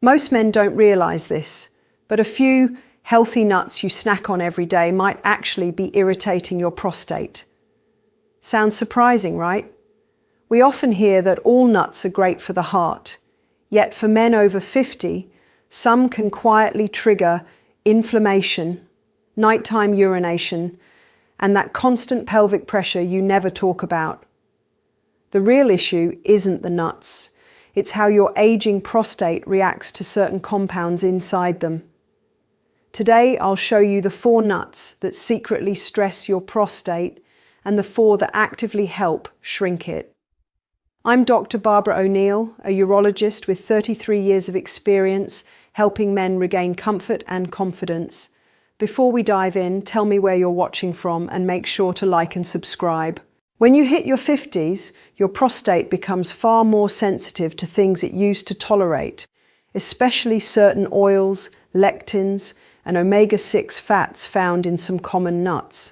Most men don't realize this, but a few healthy nuts you snack on every day might actually be irritating your prostate. Sounds surprising, right? We often hear that all nuts are great for the heart, yet for men over 50, some can quietly trigger inflammation, nighttime urination, and that constant pelvic pressure you never talk about. The real issue isn't the nuts. It's how your aging prostate reacts to certain compounds inside them. Today, I'll show you the 4 nuts that secretly stress your prostate and the 4 that actively help shrink it. I'm Dr. Barbara O'Neill, a urologist with 33 years of experience helping men regain comfort and confidence. Before we dive in, tell me where you're watching from and make sure to like and subscribe. When you hit your 50s, your prostate becomes far more sensitive to things it used to tolerate, especially certain oils, lectins, and omega-6 fats found in some common nuts.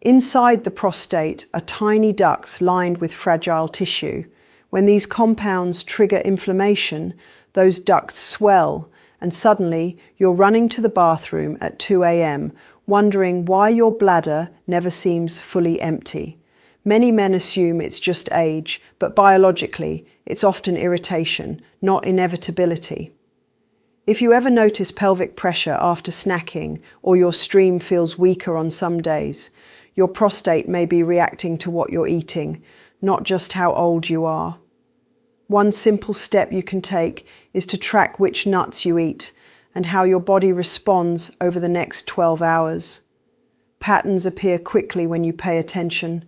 Inside the prostate are tiny ducts lined with fragile tissue. When these compounds trigger inflammation, those ducts swell, and suddenly you're running to the bathroom at 2 a.m., wondering why your bladder never seems fully empty. Many men assume it's just age, but biologically, it's often irritation, not inevitability. If you ever notice pelvic pressure after snacking, or your stream feels weaker on some days, your prostate may be reacting to what you're eating, not just how old you are. One simple step you can take is to track which nuts you eat and how your body responds over the next 12 hours. Patterns appear quickly when you pay attention,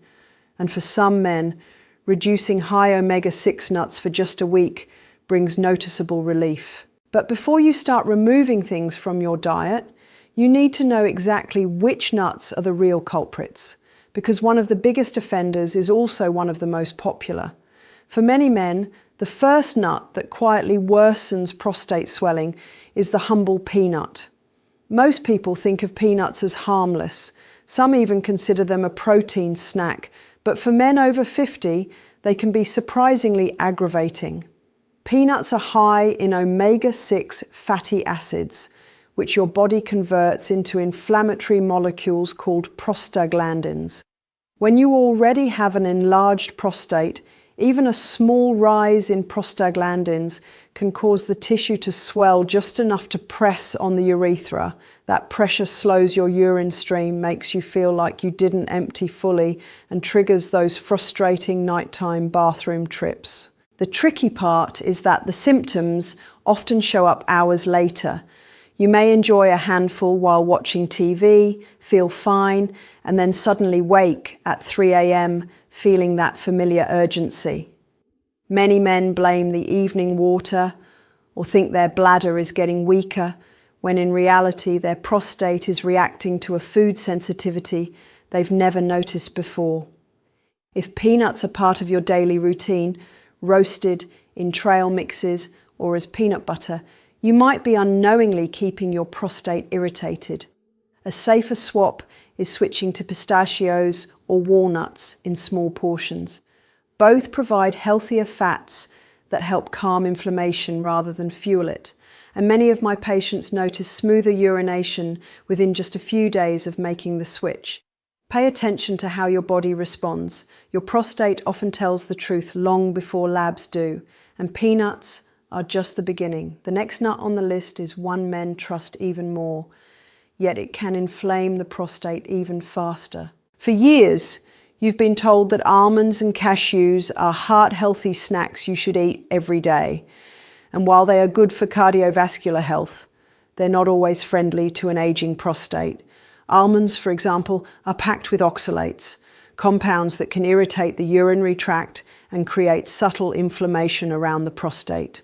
and for some men, reducing high omega-6 nuts for just a week brings noticeable relief. But before you start removing things from your diet, you need to know exactly which nuts are the real culprits, because one of the biggest offenders is also one of the most popular. For many men, the first nut that quietly worsens prostate swelling is the humble peanut. Most people think of peanuts as harmless. Some even consider them a protein snack, but for men over 50, they can be surprisingly aggravating. Peanuts are high in omega-6 fatty acids, which your body converts into inflammatory molecules called prostaglandins. When you already have an enlarged prostate, even a small rise in prostaglandins can cause the tissue to swell just enough to press on the urethra. That pressure slows your urine stream, makes you feel like you didn't empty fully, and triggers those frustrating nighttime bathroom trips. The tricky part is that the symptoms often show up hours later. You may enjoy a handful while watching TV, feel fine, and then suddenly wake at 3 a.m. feeling that familiar urgency. Many men blame the evening water or think their bladder is getting weaker, when in reality their prostate is reacting to a food sensitivity they've never noticed before. If peanuts are part of your daily routine, roasted in trail mixes or as peanut butter, you might be unknowingly keeping your prostate irritated. A safer swap is switching to pistachios or walnuts in small portions. Both provide healthier fats that help calm inflammation rather than fuel it. And many of my patients notice smoother urination within just a few days of making the switch. Pay attention to how your body responds. Your prostate often tells the truth long before labs do, and peanuts are just the beginning. The next nut on the list is one men trust even more, yet it can inflame the prostate even faster. For years, you've been told that almonds and cashews are heart-healthy snacks you should eat every day. And while they are good for cardiovascular health, they're not always friendly to an aging prostate. Almonds, for example, are packed with oxalates, compounds that can irritate the urinary tract and create subtle inflammation around the prostate.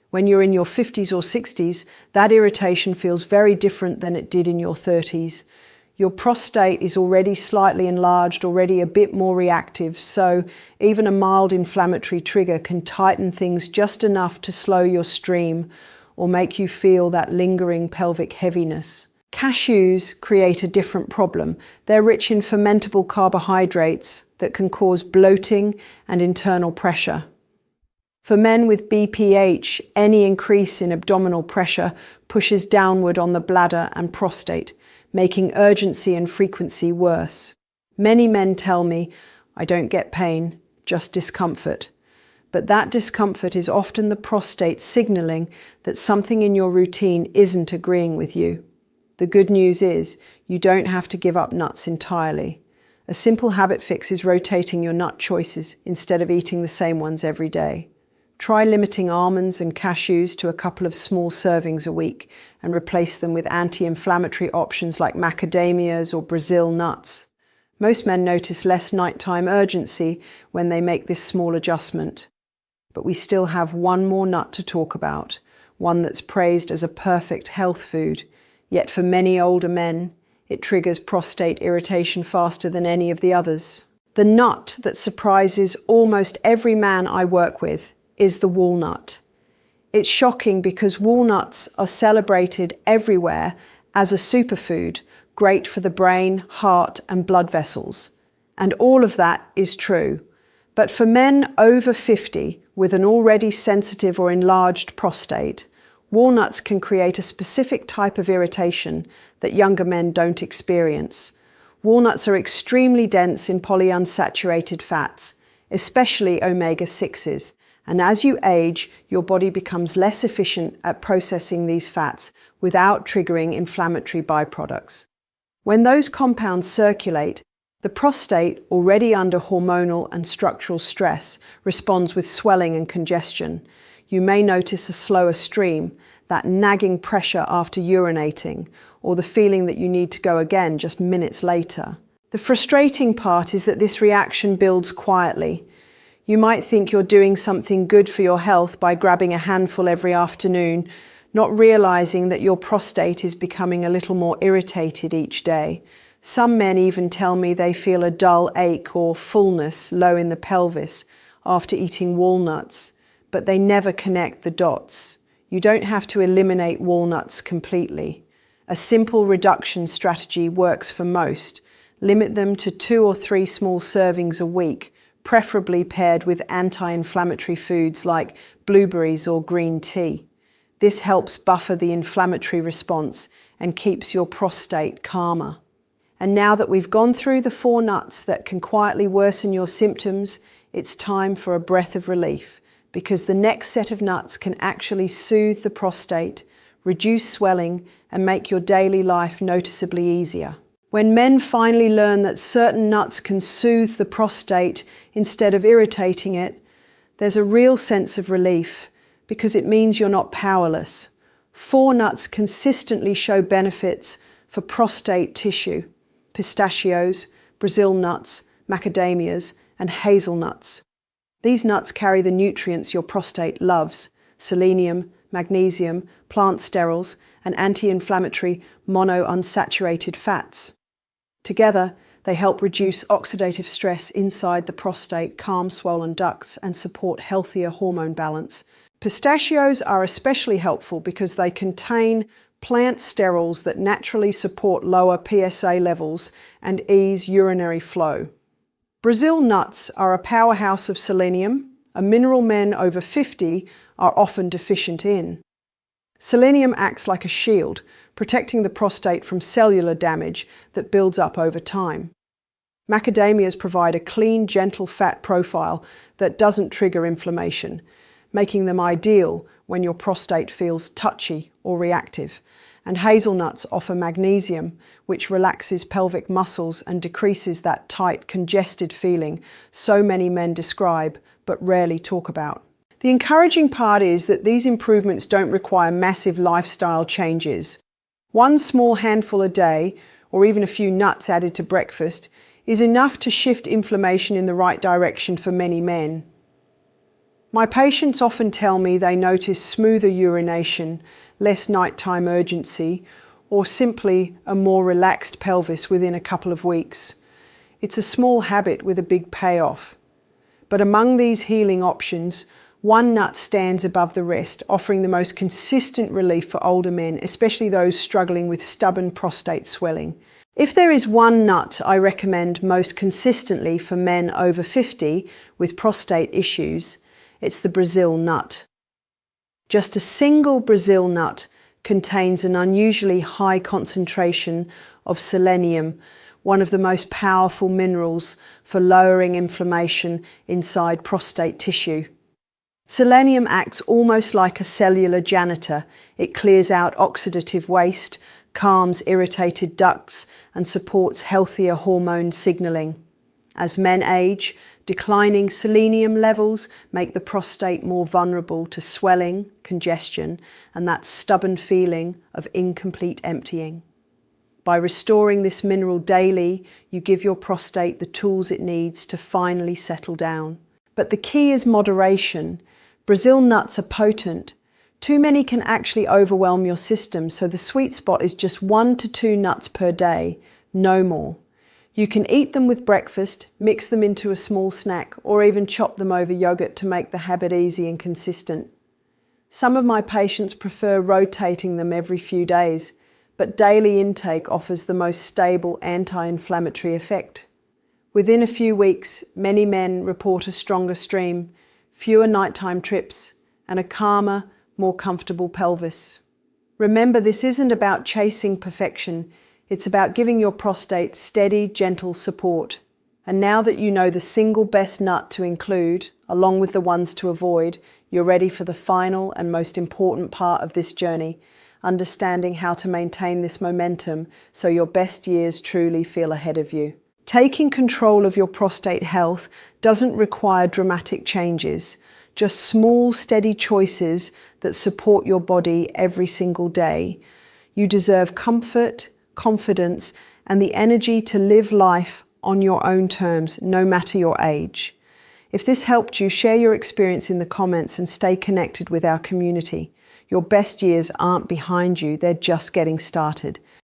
When you're in your 50s or 60s, that irritation feels very different than it did in your 30s. Your prostate is already slightly enlarged, already a bit more reactive, so even a mild inflammatory trigger can tighten things just enough to slow your stream or make you feel that lingering pelvic heaviness. Cashews create a different problem. They're rich in fermentable carbohydrates that can cause bloating and internal pressure. For men with BPH, any increase in abdominal pressure pushes downward on the bladder and prostate, making urgency and frequency worse. Many men tell me, "I don't get pain, just discomfort." But that discomfort is often the prostate signaling that something in your routine isn't agreeing with you. The good news is, you don't have to give up nuts entirely. A simple habit fix is rotating your nut choices instead of eating the same ones every day. Try limiting almonds and cashews to a couple of small servings a week and replace them with anti-inflammatory options like macadamias or Brazil nuts. Most men notice less nighttime urgency when they make this small adjustment. But we still have one more nut to talk about, one that's praised as a perfect health food, yet for many older men, it triggers prostate irritation faster than any of the others. The nut that surprises almost every man I work with is the walnut. It's shocking because walnuts are celebrated everywhere as a superfood, great for the brain, heart, and blood vessels. And all of that is true. But for men over 50 with an already sensitive or enlarged prostate, walnuts can create a specific type of irritation that younger men don't experience. Walnuts are extremely dense in polyunsaturated fats, especially omega-6s, and as you age, your body becomes less efficient at processing these fats without triggering inflammatory byproducts. When those compounds circulate, the prostate, already under hormonal and structural stress, responds with swelling and congestion. You may notice a slower stream, that nagging pressure after urinating, or the feeling that you need to go again just minutes later. The frustrating part is that this reaction builds quietly. You might think you're doing something good for your health by grabbing a handful every afternoon, not realizing that your prostate is becoming a little more irritated each day. Some men even tell me they feel a dull ache or fullness low in the pelvis after eating walnuts, but they never connect the dots. You don't have to eliminate walnuts completely. A simple reduction strategy works for most. Limit them to 2 or 3 small servings a week, preferably paired with anti-inflammatory foods like blueberries or green tea. This helps buffer the inflammatory response and keeps your prostate calmer. And now that we've gone through the 4 nuts that can quietly worsen your symptoms, it's time for a breath of relief, because the next set of nuts can actually soothe the prostate, reduce swelling, and make your daily life noticeably easier. When men finally learn that certain nuts can soothe the prostate instead of irritating it, there's a real sense of relief, because it means you're not powerless. 4 nuts consistently show benefits for prostate tissue: pistachios, Brazil nuts, macadamias, and hazelnuts. These nuts carry the nutrients your prostate loves: selenium, magnesium, plant sterols, and anti-inflammatory monounsaturated fats. Together, they help reduce oxidative stress inside the prostate, calm swollen ducts, and support healthier hormone balance. Pistachios are especially helpful because they contain plant sterols that naturally support lower PSA levels and ease urinary flow. Brazil nuts are a powerhouse of selenium, a mineral men over 50 are often deficient in. Selenium acts like a shield, protecting the prostate from cellular damage that builds up over time. Macadamias provide a clean, gentle fat profile that doesn't trigger inflammation, making them ideal when your prostate feels touchy or reactive. And hazelnuts offer magnesium, which relaxes pelvic muscles and decreases that tight, congested feeling so many men describe but rarely talk about. The encouraging part is that these improvements don't require massive lifestyle changes. 1 small handful a day, or even a few nuts added to breakfast, is enough to shift inflammation in the right direction for many men. My patients often tell me they notice smoother urination, less nighttime urgency, or simply a more relaxed pelvis within a couple of weeks. It's a small habit with a big payoff. But among these healing options, 1 nut stands above the rest, offering the most consistent relief for older men, especially those struggling with stubborn prostate swelling. If there is 1 nut I recommend most consistently for men over 50 with prostate issues, It's the Brazil nut. Just a single Brazil nut contains an unusually high concentration of selenium, one of the most powerful minerals for lowering inflammation inside prostate tissue. Selenium acts almost like a cellular janitor. It clears out oxidative waste, calms irritated ducts, and supports healthier hormone signaling. As men age, declining selenium levels make the prostate more vulnerable to swelling, congestion, and that stubborn feeling of incomplete emptying. By restoring this mineral daily, you give your prostate the tools it needs to finally settle down. But the key is moderation. Brazil nuts are potent. Too many can actually overwhelm your system, so the sweet spot is just 1 to 2 nuts per day, no more. You can eat them with breakfast, mix them into a small snack, or even chop them over yogurt to make the habit easy and consistent. Some of my patients prefer rotating them every few days, but daily intake offers the most stable anti-inflammatory effect. Within a few weeks, many men report a stronger stream, fewer nighttime trips, and a calmer, more comfortable pelvis. Remember, this isn't about chasing perfection. It's about giving your prostate steady, gentle support. And now that you know the single best nut to include, along with the ones to avoid, you're ready for the final and most important part of this journey, understanding how to maintain this momentum so your best years truly feel ahead of you. Taking control of your prostate health doesn't require dramatic changes, just small, steady choices that support your body every single day. You deserve comfort, confidence, and the energy to live life on your own terms, no matter your age. If this helped you, share your experience in the comments and stay connected with our community. Your best years aren't behind you, they're just getting started.